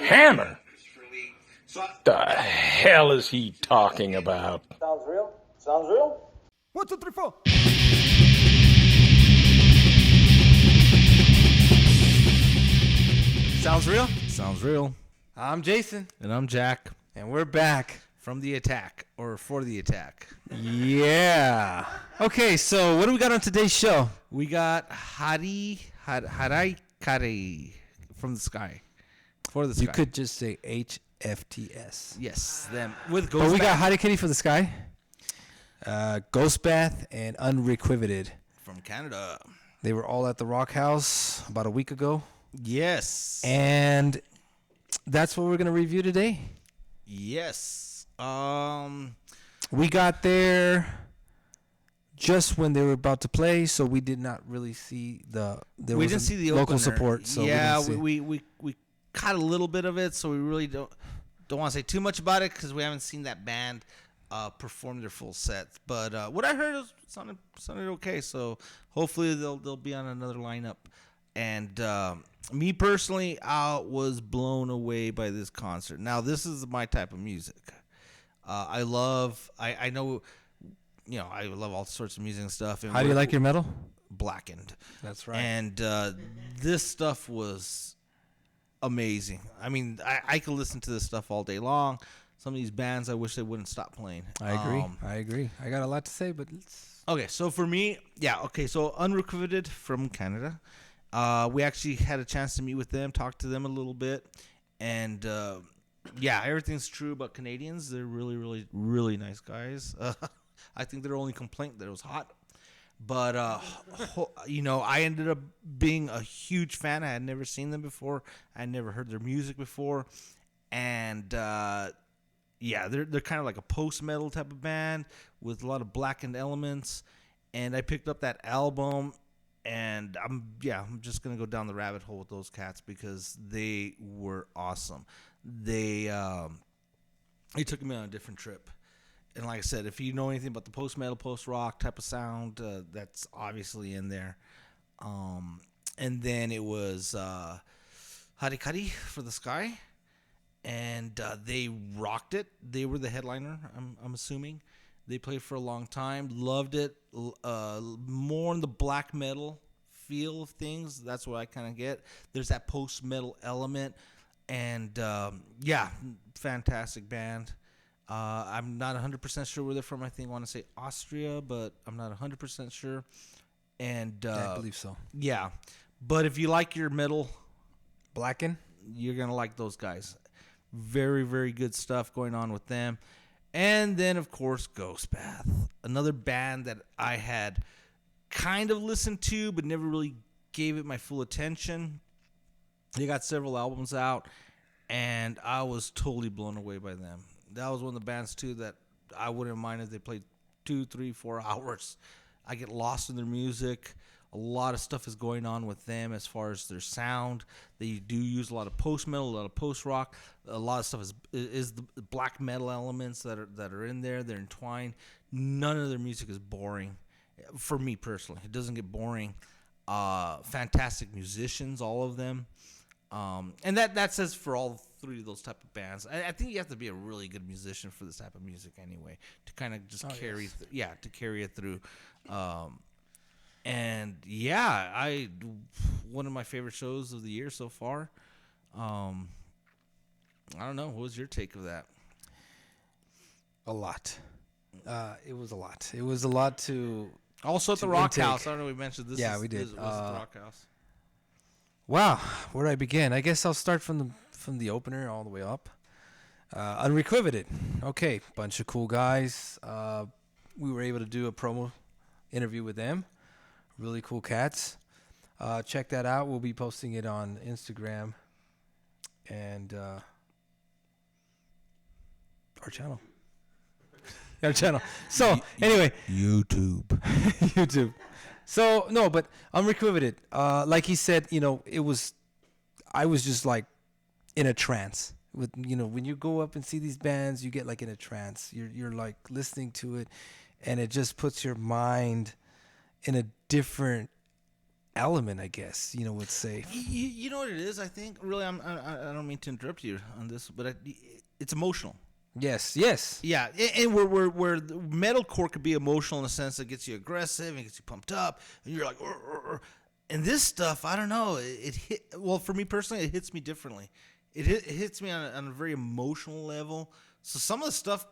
Hammer? The hell is he talking about? Sounds real? Sounds real? 1, 2, 3, 4. Sounds real? Sounds real. I'm Jason, And I'm Jack and we're back. from the attack, or for the attack. Yeah. Okay, so what do we got on today's show? We got Harai Kare from the sky. For the sky. You could just say HFTS. Yes, them. With But Ghost we got Bath Hottie Kitty for the Sky, Ghost Bath, and Unreqvited. from Canada. They were all at the Rock House about a week ago. Yes. And that's what we're going to review today. Yes. We got there just when they were about to play, so we did not really see we didn't see the local opener. support. So yeah, we we caught a little bit of it, so we really don't want to say too much about it because we haven't seen that band perform their full sets. But what I heard is sounded okay, so hopefully they'll be on another lineup. And me personally, I was blown away by this concert. Now, this is my type of music. I know, I love all sorts of music and stuff. And How do you like your metal? Blackened. That's right. And this stuff was amazing. I mean, I could listen to this stuff all day long. Some of these bands, I wish they wouldn't stop playing. I agree. I got a lot to say, but let's... Okay, so for me, so Unreqvited from Canada. We actually had a chance to meet with them, talk to them a little bit, and everything's true about Canadians. They're really, really, really nice guys. I think their only complaint that it was hot, but I ended up being a huge fan. I had never seen them before. I had never heard their music before, and they're kind of like a post-metal type of band with a lot of blackened elements. And I picked up that album. And I'm just gonna go down the rabbit hole with those cats because they were awesome. They took me on a different trip, and like I said, if you know anything about the post metal, post rock type of sound, that's obviously in there. And then it was Harikari for the Sky, and they rocked it. They were the headliner. I'm assuming. They played for a long time. Loved it. More in the black metal feel of things. That's what I kind of get. There's that post-metal element. And, fantastic band. I'm not 100% sure where they're from. I want to say Austria, but I'm not 100% sure. And I believe so. Yeah. But if you like your metal, Blacken? you're going to like those guys. Very, very good stuff going on with them. And then, of course, Ghost Bath, another band that I had kind of listened to but never really gave it my full attention. They got several albums out, and I was totally blown away by them. That was one of the bands, too, that I wouldn't mind if they played 2, 3, 4 hours. I get lost in their music. A lot of stuff is going on with them as far as their sound. They do use a lot of post-metal, a lot of post-rock. A lot of stuff is the black metal elements that are in there. They're entwined. None of their music is boring. For me personally, it doesn't get boring. Fantastic musicians, all of them. And that says for all three of those type of bands. I think you have to be a really good musician for this type of music anyway, to kind of just carry it through. One of my favorite shows of the year so far. I don't know. What was your take of that? A lot. It was a lot. It was a lot to... Also at the Rock House. I don't know if we mentioned this. Yeah, we did. This was at the Rock House. Wow. Where do I begin? I guess I'll start from the opener all the way up. Unreqvited. Okay. Bunch of cool guys. We were able to do a promo interview with them. Really cool cats. Check that out. We'll be posting it on Instagram and our channel. Our channel. So anyway, YouTube. So no, but Unreqvited. Like he said, I was just like in a trance. With when you go up and see these bands, you get like in a trance. You're like listening to it, and it just puts your mind in a different element, I guess would say. You know what it is? I think really, I don't mean to interrupt you on this, but it's emotional. Yes. Yeah, and where metalcore could be emotional in a sense that gets you aggressive and gets you pumped up, and you're like, "Urgh, urgh, urgh." And this stuff, I don't know. It hit well for me personally. It hits me differently. It hits me on a very emotional level. So some of the stuff,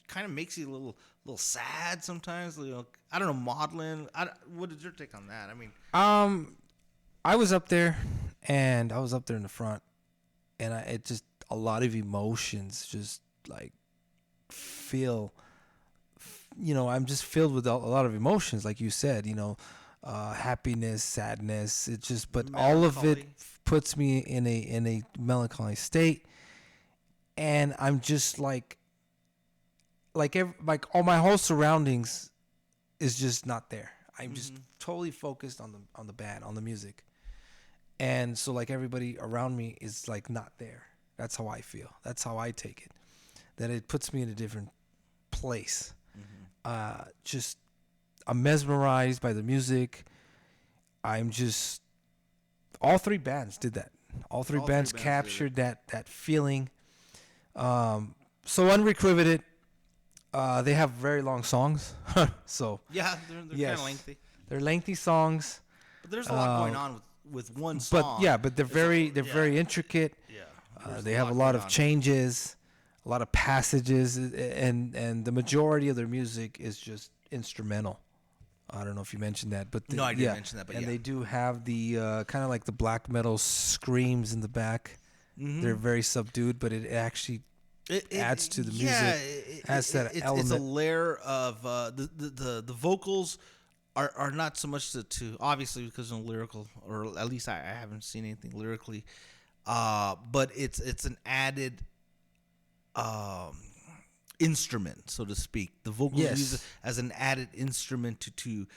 kind of makes you a little sad sometimes. I don't know, modeling. What is your take on that? I mean, I was up there, and I was up there in the front, and it just a lot of emotions, just like I'm just filled with a lot of emotions, like you said, happiness, sadness. It just, but all of it puts me in a melancholy state, and I'm just like all my whole surroundings is just not there. I'm just totally focused on the band, on the music, and so like everybody around me is like not there. That's how I feel. That's how I take it. That it puts me in a different place. Just I'm mesmerized by the music. I'm just all three bands did that. All three bands captured that feeling. So Unreqvited, they have very long songs. So yeah, they're yes, kind of lengthy. They're lengthy songs. But there's a lot going on with one song. But they're very intricate. Yeah. They have a lot of changes, a lot of passages, and the majority of their music is just instrumental. I don't know if you mentioned that, but no, I didn't mention that. But they do have the kind of like the black metal screams in the back. They're very subdued, but it actually adds to the music. Yeah, adds that element. It's a layer of the vocals are not so much to obviously because of lyrical, or at least I haven't seen anything lyrically. But it's an added instrument, so to speak. The vocals use it as an added instrument to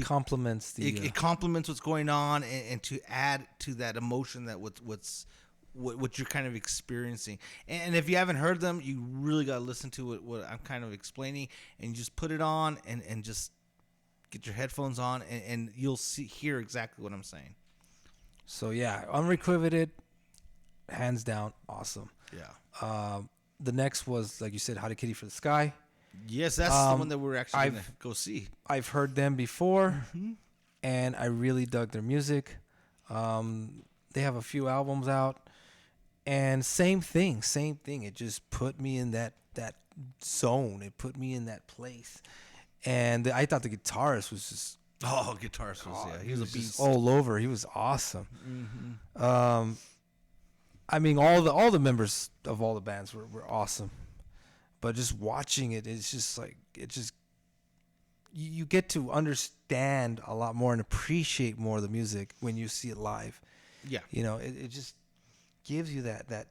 complements the it complements what's going on and to add to that emotion that what you're kind of experiencing. And if you haven't heard them, you really got to listen to what I'm kind of explaining, and you just put it on and just get your headphones on and you'll hear exactly what I'm saying. So yeah, Unreqvited, hands down, awesome. Yeah. The next was, like you said, How to Kitty for the Sky. Yes, that's the one that we're actually going to go see. I've heard them before, and I really dug their music. They have a few albums out, and same thing. It just put me in that zone. It put me in that place. And I thought the guitarist was just... Oh, guitarist was, he was a beast. All over. He was awesome. I mean, all the members of all the bands were awesome, but just watching it's just like you get to understand a lot more and appreciate more of the music when you see it live. Yeah, it just gives you that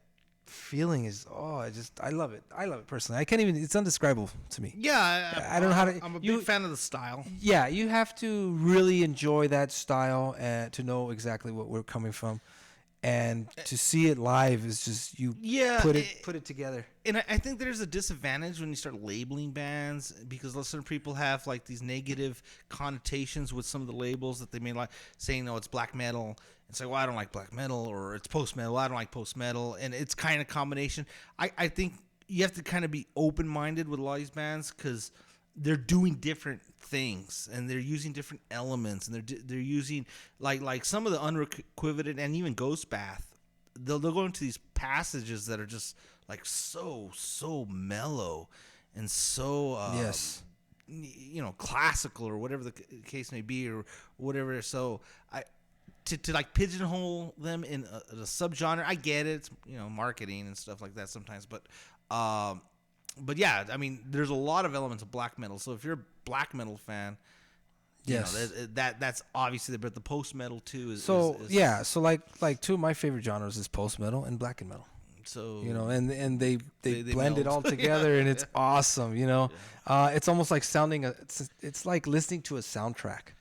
feeling. I love it. I love it personally. I can't even. It's undescribable to me. Yeah, I don't know how to. I'm a big fan of the style. Yeah, you have to really enjoy that style and to know exactly what we're coming from. And to see it live is just put it together. And I think there's a disadvantage when you start labeling bands, because certain people have like these negative connotations with some of the labels that they may like, saying, no, it's black metal. It's like, well, I don't like black metal, or it's post metal. I don't like post metal, and it's kind of combination. I think you have to kind of be open minded with a lot of these bands, because they're doing different things and they're using different elements, and they're using like some of the Unreqvited and even Ghost Bath. They'll go into these passages that are just like so mellow and so classical, or whatever the case may be, or whatever. So to like pigeonhole them in a subgenre, I get it. It's, marketing and stuff like that sometimes, but yeah, I mean, there's a lot of elements of black metal. So if you're a black metal fan, that's obviously there. But the post metal too is so like two of my favorite genres is post metal and black and metal. So and they blend it all together, and it's awesome. It's almost like it's like listening to a soundtrack.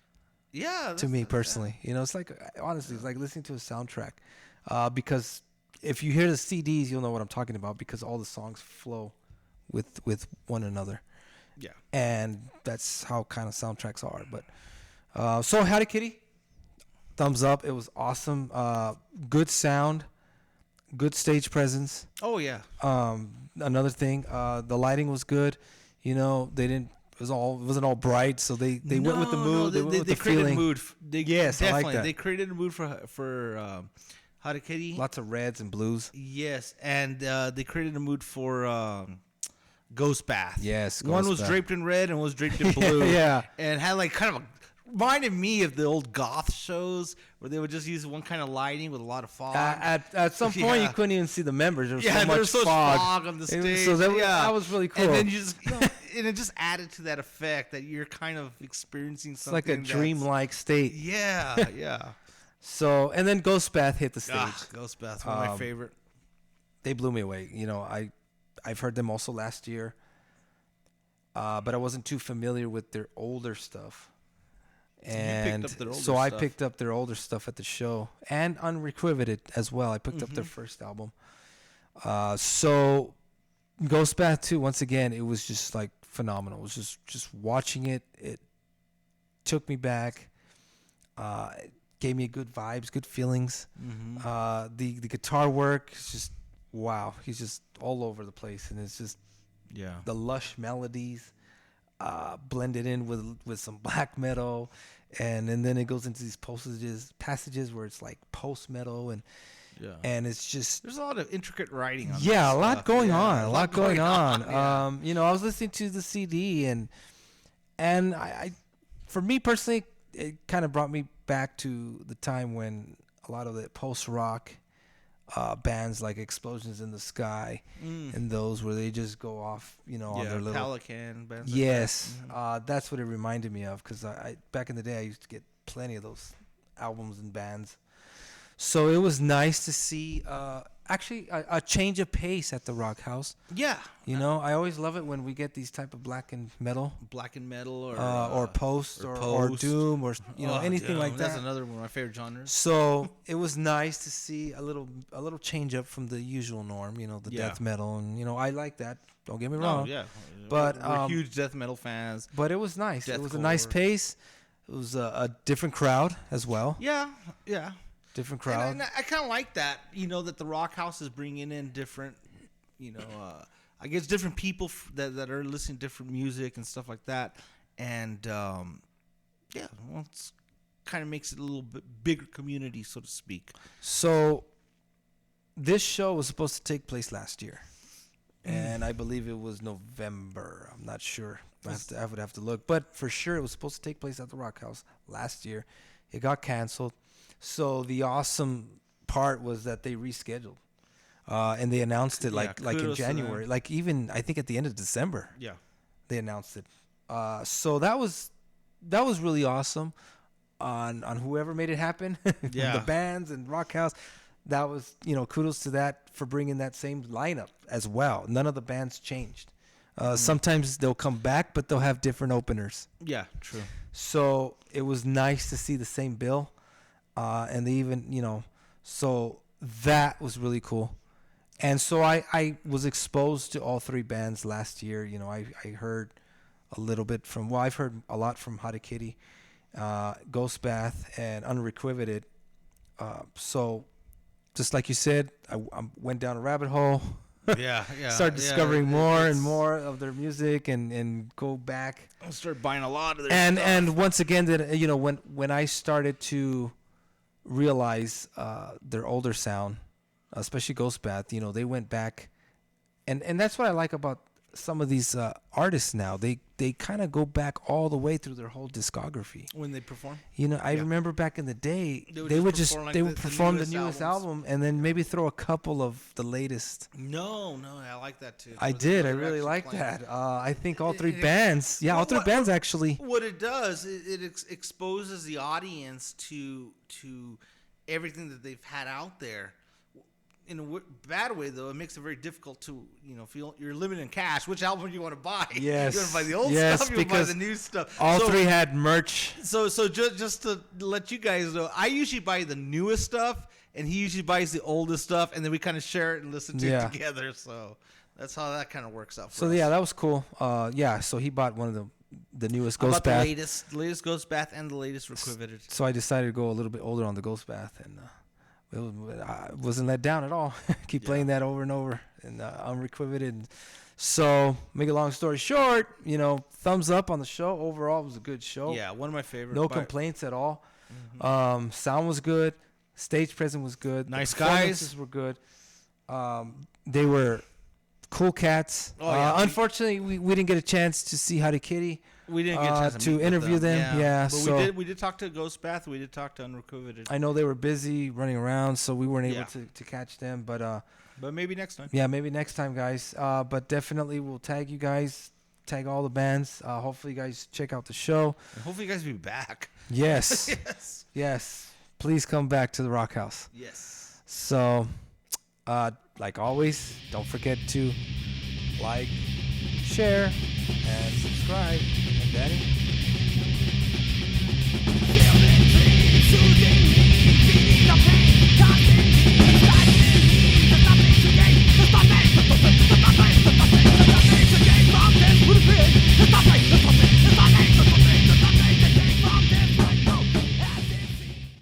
Yeah, to me personally, it's like, honestly, it's like listening to a soundtrack, because if you hear the CDs, you'll know what I'm talking about, because all the songs flow with one another. Yeah. And that's how kind of soundtracks are. But so How to Kitty, thumbs up. It was awesome. Good sound, good stage presence. Oh yeah. Another thing, the lighting was good. You know, they didn't. It wasn't all bright, so they went with the mood. They went with the created feeling. a mood. Yes, I like definitely. that. They created a mood for Harakiri. Lots of reds and blues. Yes, and they created a mood for Ghost Bath. Yes, one Ghost was Bath. draped in red and was draped in blue. Yeah. And had like kind of reminded me of the old goth shows where they would just use one kind of lighting with a lot of fog. At some point, you couldn't even see the members. There was so there much was so much fog on the stage. So that was really cool. And then you just and it just added to that effect that you're kind of experiencing It's something like a dreamlike state. Yeah, yeah. So, and then Ghost Bath hit the stage. Ghost Bath, one of my favorite. They blew me away. You know, I've heard them also last year, but I wasn't too familiar with their older stuff. And up their older so I stuff. picked up their older stuff at the show, and Unreqvited as well. I picked up their first album. So Ghost Bath 2, once again, it was just like phenomenal. It was just watching it. It took me back. It gave me good vibes, good feelings. The guitar work is just wow. He's just all over the place, and it's just the lush melodies blended in with some black metal, and then it goes into these passages where it's like post metal and it's just There's a lot of intricate writing on a this lot stuff. going Yeah, on, a lot going on. Yeah. You know, I was listening to the CD and I for me personally, it kind of brought me back to the time when a lot of the post rock bands like Explosions in the Sky and those where they just go off, you know, on their little Pelican bands. yes, that's what it reminded me of, because I back in the day I used to get plenty of those albums and bands. So it was nice to see actually a change of pace at the Rock House. Yeah. You know, I always love it when we get these type of black and metal Black and metal or post or or post. doom or you know anything like That's that. another one of my favorite genres. So it was nice to see a little change up from the usual norm, you know, the Yeah. death metal, and you know I like that. Don't get me wrong. Oh, yeah. But, we're huge death metal fans. But it was nice. It was a nice Deathcore. pace. It was a different crowd as well. Yeah, yeah. Different crowd. And I kind of like that, you know, that the Rock House is bringing in different, you know, I guess different people that are listening to different music and stuff like that. And, yeah, well, it's kind of makes it a little bit bigger community, so to speak. So this show was supposed to take place last year. And I believe it was November. I'm not sure. I would have to look. But for sure, it was supposed to take place at the Rock House last year. It got canceled. So the awesome part was that they rescheduled. And they announced it like in kudos to them. January. Like even, I think, at the end of December. Yeah. They announced it. So that was really awesome on whoever made it happen. Yeah. The bands and Rock House. That was, you know, kudos to that for bringing that same lineup as well. None of the bands changed. Sometimes they'll come back, but they'll have different openers. Yeah, true. So it was nice to see the same bill. And they even, you know, so that was really cool. And so I was exposed to all three bands last year. You know, I heard a little bit from, well, I've heard a lot from Harakiri, Ghost Bath, and Unreqvited. So just like you said, I went down a rabbit hole. Yeah, yeah. Start discovering more and more of their music and go back. I'll start buying a lot of their And stuff. and once again, that you know, when I started to realize their older sound, especially Ghost Bath, you know, they went back, and that's what I like about some of these artists now. They kind of go back all the way through their whole discography. When they perform? You know, I remember back in the day, They would just perform, like, they would the perform the newest newest albums. album and then maybe throw a couple of the latest. No, I like that too. I That's did. I another really actually like plan. that. I think all three It- bands. Yeah, all Well, three bands actually. What it does, it exposes the audience to everything that they've had out there. In a bad way, though, it makes it very difficult to, you know, feel you're limited in cash. Which album do you want to buy? Yes. You want to buy the old Yes, stuff? You want to buy because the new stuff? All So- three had merch. So just to let you guys know, I usually buy the newest stuff, and he usually buys the oldest stuff, and then we kind of share it and listen to Yeah. it together. So that's how that kind of works out. For So us. yeah, that was cool. Yeah, so he bought one of the newest How Ghost about Bath. the latest Ghost Bath and the latest Requivited. So I decided to go a little bit older on the Ghost Bath, and I wasn't let down at all. Keep playing that over and over, and Unreqvited. So, make a long story short, thumbs up on the show. Overall, it was a good show. Yeah, one of my favorites. No complaints at all. Sound was good. Stage presence was good. Nice the performances guys. were good. They were cool cats. Oh, yeah. Unfortunately, we didn't get a chance to see Howdy Kitty. We didn't get a chance to meet with interview them. Yeah, but so we did talk to Ghost Bath. We did talk to Unrequited. I know they were busy running around, so we weren't able Yeah. to catch them. But maybe next time. yeah, maybe next time, guys. But definitely we'll tag you guys, tag all the bands. Hopefully, you guys check out the show. And hopefully, you guys will be back. Yes, Yes. yes. Please come back to the Rock House. Yes. So, like always, don't forget to like, share, and subscribe. And Danny? Feeling dreams, soothing me, feeling the pain, tossing